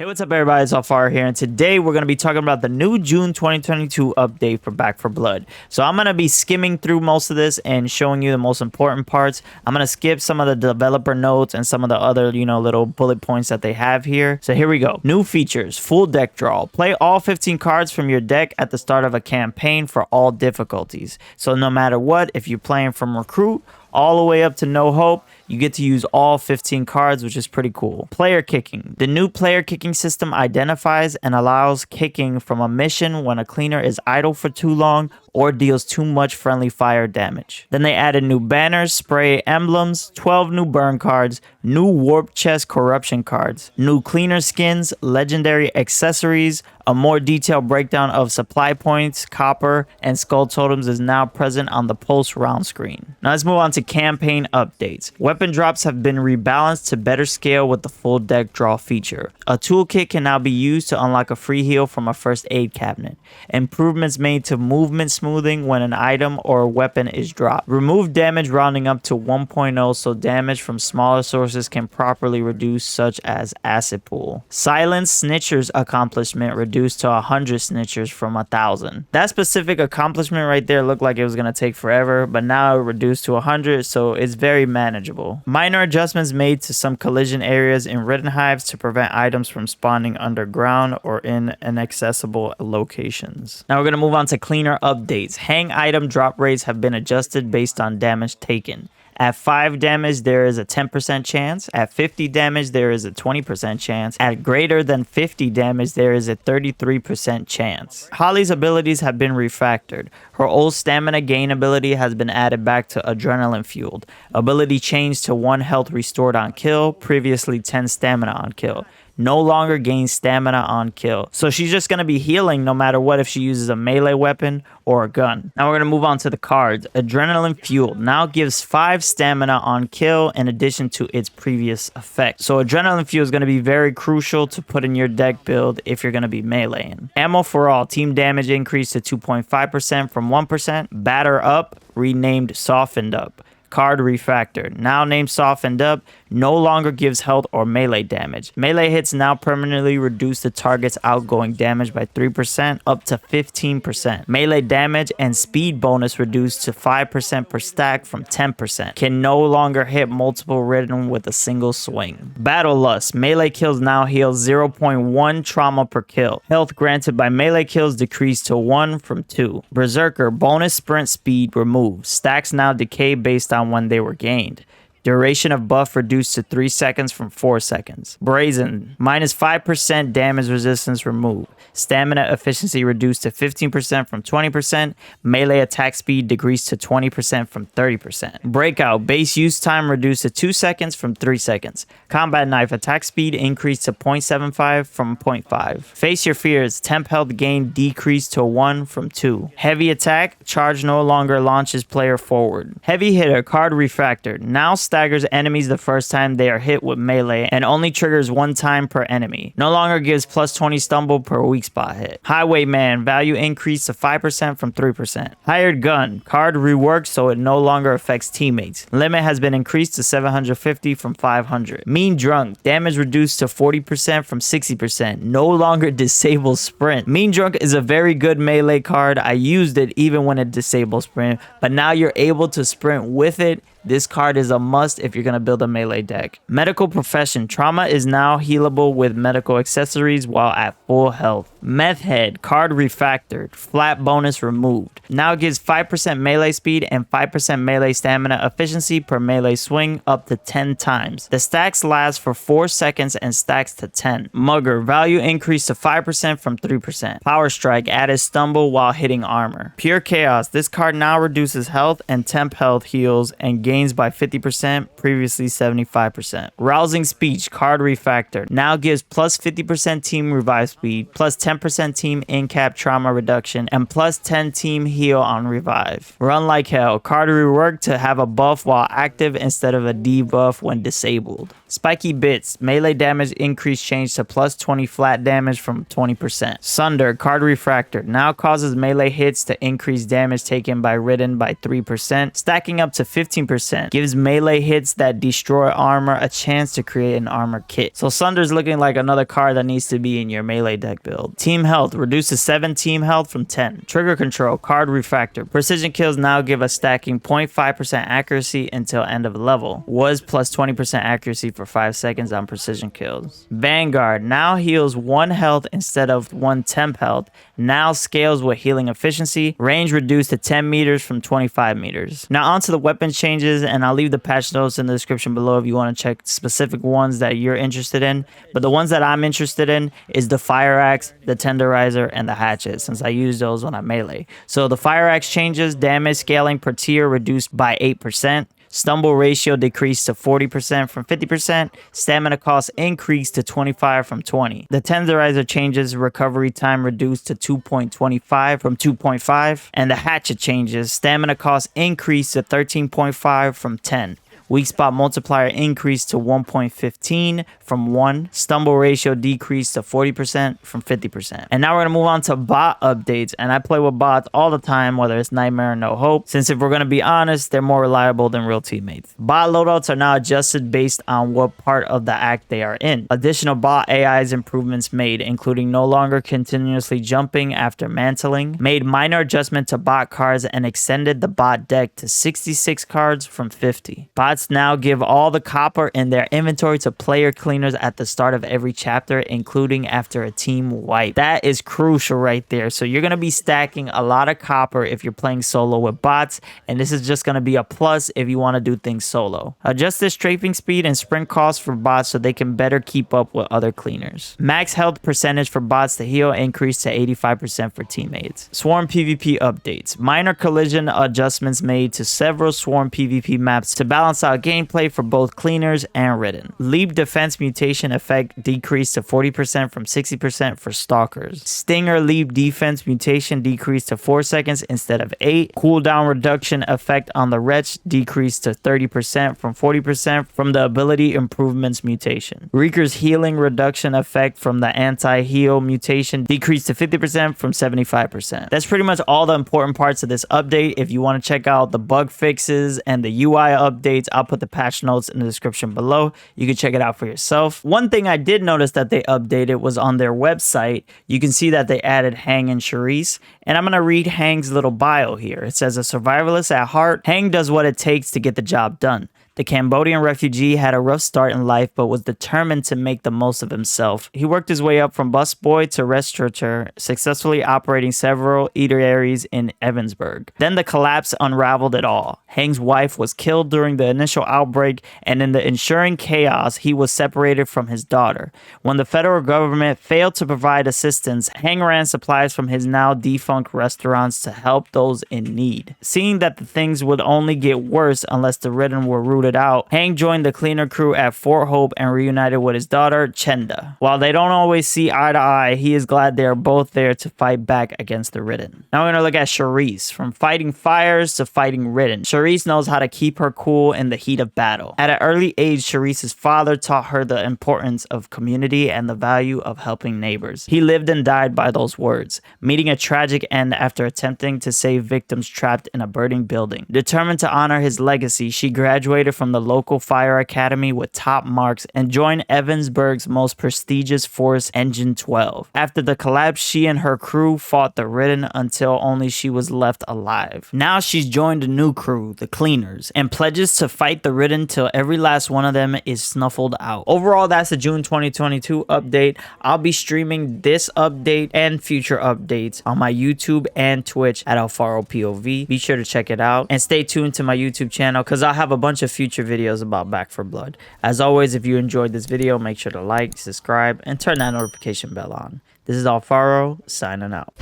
Hey, what's up everybody, it's Alfar here, and today we're going to be talking about the new June 2022 update for Back 4 Blood. So I'm going to be skimming through most of this and showing you the most important parts. I'm going to skip some of the developer notes and some of the other, little bullet points that they have here. So here we go. New features, full deck draw. Play all 15 cards from your deck at the start of a campaign for all difficulties. So no matter what, if you're playing from Recruit all the way up to No Hope, you get to use all 15 cards, which is pretty cool. Player kicking. The new player kicking system identifies and allows kicking from a mission when a cleaner is idle for too long or deals too much friendly fire damage. Then they added new banners, spray emblems, 12 new burn cards, new warp chest corruption cards, new cleaner skins, legendary accessories, a more detailed breakdown of supply points, copper, and skull totems is now present on the post round screen. Now let's move on to campaign updates. Weapon drops have been rebalanced to better scale with the full deck draw feature. A toolkit can now be used to unlock a free heal from a first aid cabinet. Improvements made to movement smoothing when an item or a weapon is dropped. Remove damage rounding up to 1.0 so damage from smaller sources can properly reduce, such as acid pool. Silence snitchers accomplishment reduced to 100 snitchers from 1,000. That specific accomplishment right there looked like it was going to take forever, but now it reduced to 100, so it's very manageable. Minor adjustments made to some collision areas in Ridden hives to prevent items from spawning underground or in inaccessible locations. Now we're going to move on to cleaner updates. Hang item drop rates have been adjusted based on damage taken. At 5 damage, there is a 10% chance. At 50 damage, there is a 20% chance. At greater than 50 damage, there is a 33% chance. Holly's abilities have been refactored. Her old stamina gain ability has been added back to adrenaline fueled. Ability changed to 1 health restored on kill, previously 10 stamina on kill. No longer gains stamina on kill. So she's just going to be healing no matter what if she uses a melee weapon or a gun. Now we're going to move on to the cards. Adrenaline Fuel now gives 5 stamina on kill in addition to its previous effect. So Adrenaline Fuel is going to be very crucial to put in your deck build if you're going to be meleeing. Ammo for All. Team damage increased to 2.5% from 1%. Batter Up, renamed Softened Up. Card refactored. Now named Softened Up, no longer gives health or melee damage. Melee hits now permanently reduce the target's outgoing damage by 3% up to 15%. Melee damage and speed bonus reduced to 5% per stack from 10%. Can no longer hit multiple Ridden with a single swing. Battle Lust. Melee kills now heal 0.1 trauma per kill. Health granted by melee kills decreased to 1 from 2. Berserker. Bonus sprint speed removed. Stacks now decay based on when they were gained. Duration of buff reduced to 3 seconds from 4 seconds. Brazen, minus 5% damage resistance removed. Stamina efficiency reduced to 15% from 20%. Melee attack speed decreased to 20% from 30%. Breakout, base use time reduced to 2 seconds from 3 seconds. Combat knife attack speed increased to 0.75 from 0.5. Face your fears, temp health gain decreased to 1 from 2. Heavy attack, charge no longer launches player forward. Heavy hitter, card refactored. Now staggers enemies the first time they are hit with melee and only triggers 1 time per enemy. No longer gives plus 20 stumble per weak spot hit. Highwayman, value increased to 5% from 3%. Hired gun, card reworked so it no longer affects teammates. Limit has been increased to 750 from 500. Mean drunk, damage reduced to 40% from 60%. No longer disables sprint. Mean drunk is a very good melee card. I used it even when it disables sprint, but now you're able to sprint with it. This card is a must if you're going to build a melee deck. Medical profession. Trauma is now healable with medical accessories while at full health. Meth head. Card refactored. Flat bonus removed. Now gives 5% melee speed and 5% melee stamina efficiency per melee swing up to 10 times. The stacks last for 4 seconds and stacks to 10. Mugger. Value increased to 5% from 3%. Power strike. Added stumble while hitting armor. Pure chaos. This card now reduces health and temp health heals and gains by 50%, previously 75%. Rousing speech, card refactored. Now gives plus 50% team revive speed, plus 10% 10% team in-cap trauma reduction, and plus 10 team heal on revive. Run like hell. Card rework to have a buff while active instead of a debuff when disabled. Spiky bits. Melee damage increase change to plus 20 flat damage from 20%. Sunder. Card refractor. Now causes melee hits to increase damage taken by Ridden by 3%, stacking up to 15%. Gives melee hits that destroy armor a chance to create an armor kit. So Sunder's looking like another card that needs to be in your melee deck build. Team health. Reduces 7 team health from 10. Trigger control. Card refractor. Precision kills now give a stacking 0.5% accuracy until end of level. Was plus 20% accuracy for 5 seconds on precision kills. Vanguard now heals 1 health instead of 1 temp health. Now scales with healing efficiency. Range reduced to 10 meters from 25 meters. Now onto the weapon changes, and I'll leave the patch notes in the description below if you want to check specific ones that you're interested in. But the ones that I'm interested in is the fire axe, the tenderizer, and the hatchet, since I use those when I melee. So the fire axe changes: damage scaling per tier reduced by 8%. Stumble ratio decreased to 40% from 50%. Stamina cost increased to 25 from 20. The tenderizer changes: recovery time reduced to 2.25 from 2.5. And the hatchet changes: stamina cost increased to 13.5 from 10. Weak spot multiplier increased to 1.15 from 1. Stumble ratio decreased to 40% from 50%. And now we're going to move on to bot updates. And I play with bots all the time, whether it's Nightmare or No Hope, since if we're going to be honest, they're more reliable than real teammates. Bot loadouts are now adjusted based on what part of the act they are in. Additional bot AI's improvements made, including no longer continuously jumping after mantling, made minor adjustment to bot cards, and extended the bot deck to 66 cards from 50. Bots now give all the copper in their inventory to player cleaners at the start of every chapter, including after a team wipe. That is crucial right there. So you're going to be stacking a lot of copper if you're playing solo with bots, and this is just going to be a plus if you want to do things solo. Adjust the strafing speed and sprint cost for bots so they can better keep up with other cleaners. Max health percentage for bots to heal increased to 85% for teammates. Swarm PvP updates. Minor collision adjustments made to several Swarm PvP maps to balance out gameplay for both cleaners and Ridden. Leap defense mutation effect decreased to 40% from 60% for stalkers. Stinger leap defense mutation decreased to 4 seconds instead of 8. Cooldown reduction effect on the wretch decreased to 30% from 40% from the ability improvements mutation. Reeker's healing reduction effect from the anti-heal mutation decreased to 50% from 75%. That's pretty much all the important parts of this update. If you want to check out the bug fixes and the UI updates, I'll put the patch notes in the description below. You can check it out for yourself. One thing I did notice that they updated was on their website. You can see that they added Hang and Charisse. And I'm going to read Hang's little bio here. It says, a survivalist at heart, Hang does what it takes to get the job done. The Cambodian refugee had a rough start in life, but was determined to make the most of himself. He worked his way up from busboy to restaurateur, successfully operating several eateries in Evansburg. Then the collapse unraveled it all. Hang's wife was killed during the initial outbreak, and in the ensuing chaos, he was separated from his daughter. When the federal government failed to provide assistance, Hang ran supplies from his now defunct restaurants to help those in need. Seeing that the things would only get worse unless the Ridden were rooted out, Hang joined the cleaner crew at Fort Hope and reunited with his daughter, Chenda. While they don't always see eye to eye, he is glad they are both there to fight back against the Ridden. Now we're going to look at Charisse. From fighting fires to fighting Ridden, Charisse knows how to keep her cool in the heat of battle. At an early age, Charisse's father taught her the importance of community and the value of helping neighbors. He lived and died by those words, meeting a tragic end after attempting to save victims trapped in a burning building. Determined to honor his legacy, she graduated from the local fire academy with top marks and joined Evansburg's most prestigious force, Engine 12. After the collapse, she and her crew fought the Ridden until only she was left alive. Now she's joined a new crew, the Cleaners, and pledges to fight the Ridden till every last one of them is snuffled out. Overall, that's the June 2022 update. I'll be streaming this update and future updates on my YouTube and Twitch at Alfaro POV. Be sure to check it out and stay tuned to my YouTube channel because I'll have a bunch of future videos about Back 4 Blood. As always, if you enjoyed this video, make sure to like, subscribe, and turn that notification bell on. This is Alfaro signing out.